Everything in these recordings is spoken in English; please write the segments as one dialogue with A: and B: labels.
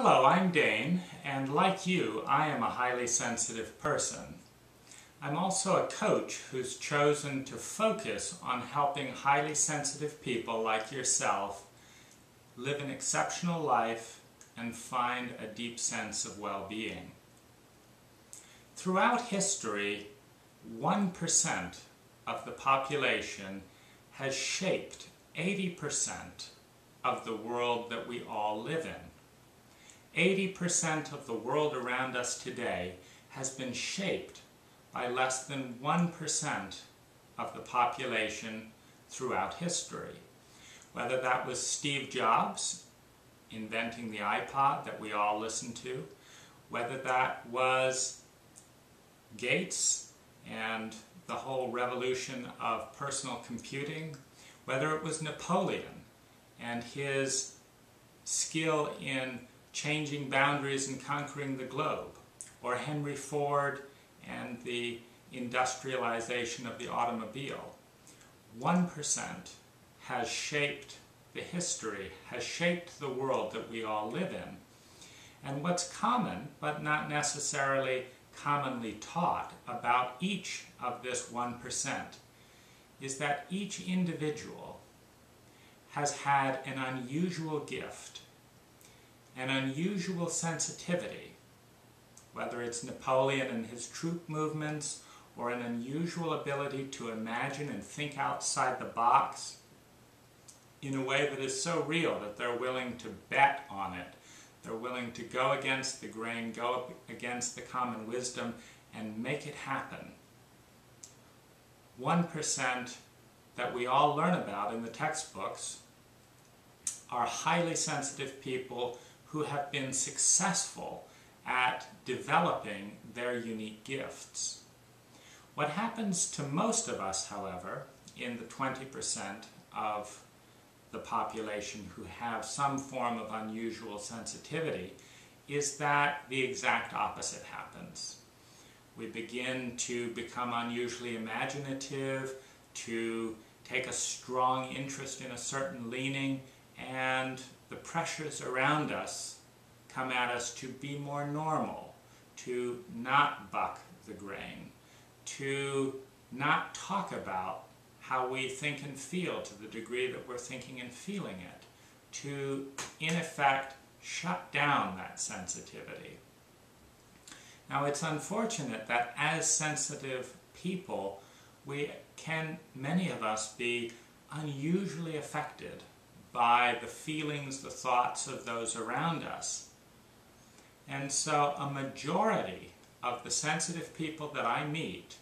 A: Hello, I'm Dane, and like you, I am a highly sensitive person. I'm also a coach who's chosen to focus on helping highly sensitive people like yourself live an exceptional life and find a deep sense of well-being. Throughout history, 1% of the population has shaped 80% of the world that we all live in. 80% of the world around us today has been shaped by less than 1% of the population throughout history. Whether that was Steve Jobs inventing the iPod that we all listen to, whether that was Gates and the whole revolution of personal computing, whether it was Napoleon and his skill in changing boundaries and conquering the globe, or Henry Ford and the industrialization of the automobile. 1% has shaped the history, has shaped the world that we all live in. And what's common, but not necessarily commonly taught about each of this 1% is that each individual has had an unusual gift, an unusual sensitivity, whether it's Napoleon and his troop movements, or an unusual ability to imagine and think outside the box in a way that is so real that they're willing to bet on it. They're willing to go against the grain, go against the common wisdom, and make it happen. 1% that we all learn about in the textbooks are highly sensitive people who have been successful at developing their unique gifts. What happens to most of us, however, in the 20% of the population who have some form of unusual sensitivity, is that the exact opposite happens. We begin to become unusually imaginative, to take a strong interest in a certain leaning, and the pressures around us come at us to be more normal, to not buck the grain, to not talk about how we think and feel to the degree that we're thinking and feeling it, to, in effect, shut down that sensitivity. Now, it's unfortunate that as sensitive people, many of us, be unusually affected by the feelings, the thoughts of those around us. And so a majority of the sensitive people that I meet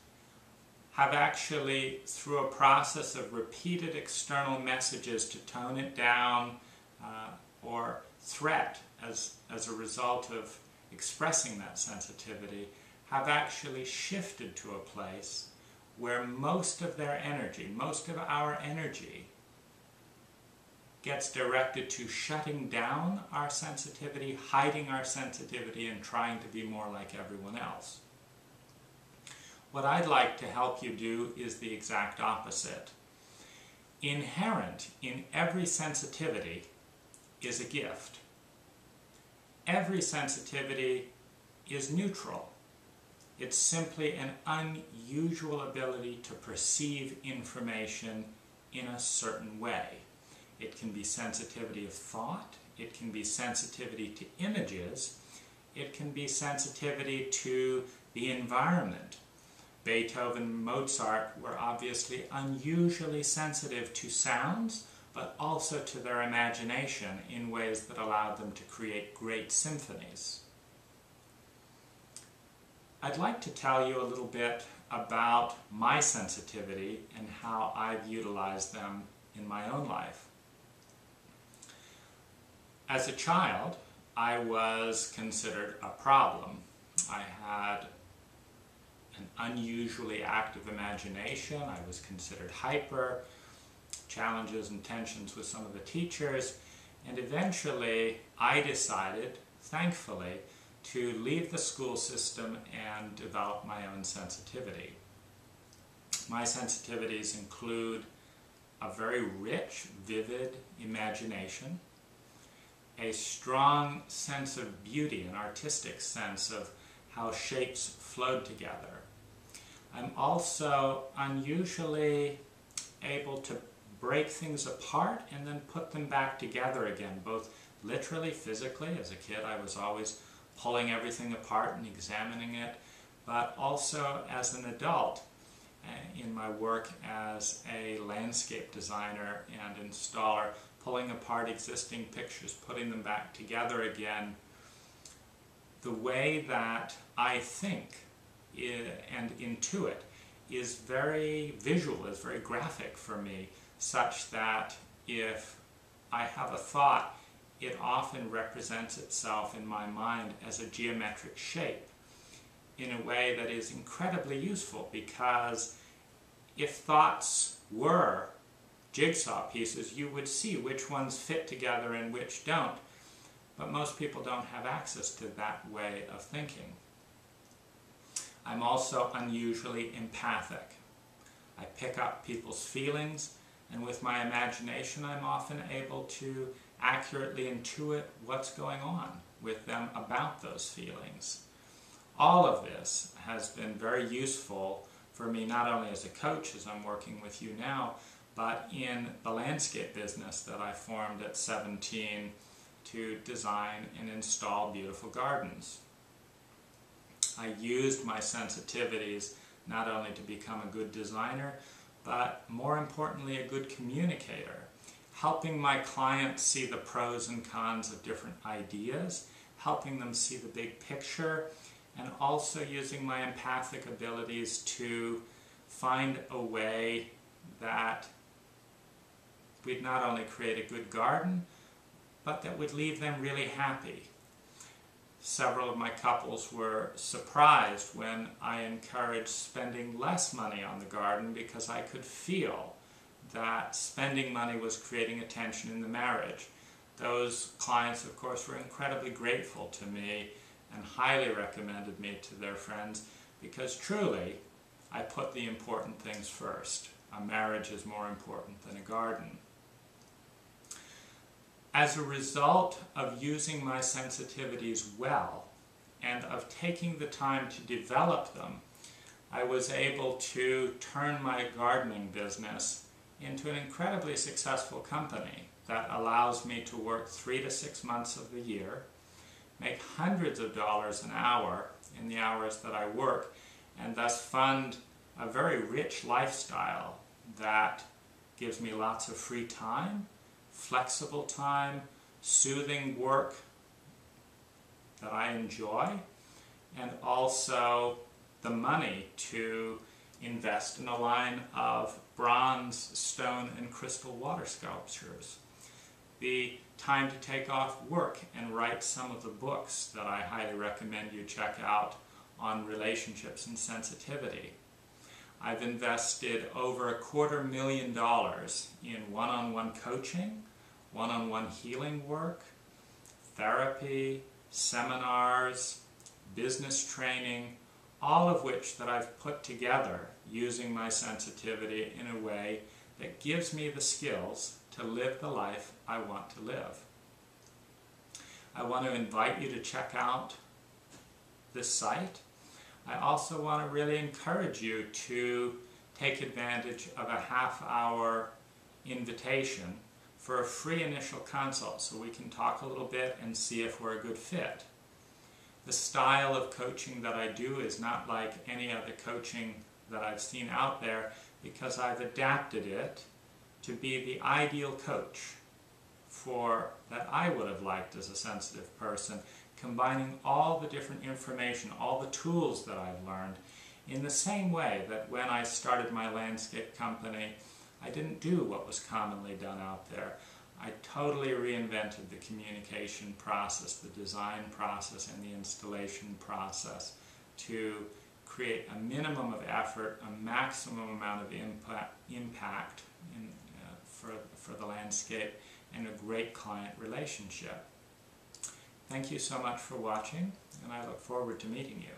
A: have actually, through a process of repeated external messages to tone it down or threat as a result of expressing that sensitivity, have actually shifted to a place where most of their energy, most of our energy, gets directed to shutting down our sensitivity, hiding our sensitivity, and trying to be more like everyone else. What I'd like to help you do is the exact opposite. Inherent in every sensitivity is a gift. Every sensitivity is neutral. It's simply an unusual ability to perceive information in a certain way. It can be sensitivity of thought, it can be sensitivity to images, it can be sensitivity to the environment. Beethoven and Mozart were obviously unusually sensitive to sounds, but also to their imagination in ways that allowed them to create great symphonies. I'd like to tell you a little bit about my sensitivity and how I've utilized them in my own life. As a child, I was considered a problem. I had an unusually active imagination. I was considered hyper, challenges and tensions with some of the teachers, and eventually I decided, thankfully, to leave the school system and develop my own sensitivity. My sensitivities include a very rich, vivid imagination, a strong sense of beauty, an artistic sense of how shapes flowed together. I'm also unusually able to break things apart and then put them back together again, both literally, physically. As a kid, I was always pulling everything apart and examining it, but also as an adult in my work as a landscape designer and installer, pulling apart existing pictures, putting them back together again. The way that I think and intuit is very visual, is very graphic for me, such that if I have a thought, it often represents itself in my mind as a geometric shape in a way that is incredibly useful, because if thoughts were jigsaw pieces, you would see which ones fit together and which don't. But most people don't have access to that way of thinking. I'm also unusually empathic. I pick up people's feelings, and with my imagination I'm often able to accurately intuit what's going on with them about those feelings. All of this has been very useful for me, not only as a coach as I'm working with you now, but in the landscape business that I formed at 17 to design and install beautiful gardens. I used my sensitivities not only to become a good designer, but more importantly, a good communicator, helping my clients see the pros and cons of different ideas, helping them see the big picture, and also using my empathic abilities to find a way that we'd not only create a good garden, but that would leave them really happy. Several of my couples were surprised when I encouraged spending less money on the garden, because I could feel that spending money was creating a tension in the marriage. Those clients, of course, were incredibly grateful to me and highly recommended me to their friends, because truly I put the important things first. A marriage is more important than a garden. As a result of using my sensitivities well and of taking the time to develop them, I was able to turn my gardening business into an incredibly successful company that allows me to work 3 to 6 months of the year, make hundreds of dollars an hour in the hours that I work, and thus fund a very rich lifestyle that gives me lots of free time, flexible time, soothing work that I enjoy, and also the money to invest in a line of bronze, stone, and crystal water sculptures. The time to take off work and write some of the books that I highly recommend you check out on relationships and sensitivity. I've invested over $250,000 in one-on-one coaching, one-on-one healing work, therapy, seminars, business training, all of which that I've put together using my sensitivity in a way that gives me the skills to live the life I want to live. I want to invite you to check out this site. I also want to really encourage you to take advantage of a half-hour invitation for a free initial consult so we can talk a little bit and see if we're a good fit. The style of coaching that I do is not like any other coaching that I've seen out there, because I've adapted it to be the ideal coach that I would have liked as a sensitive person, combining all the different information, all the tools that I've learned, in the same way that when I started my landscape company, I didn't do what was commonly done out there. I totally reinvented the communication process, the design process, and the installation process to create a minimum of effort, a maximum amount of impact for the landscape, and a great client relationship. Thank you so much for watching, and I look forward to meeting you.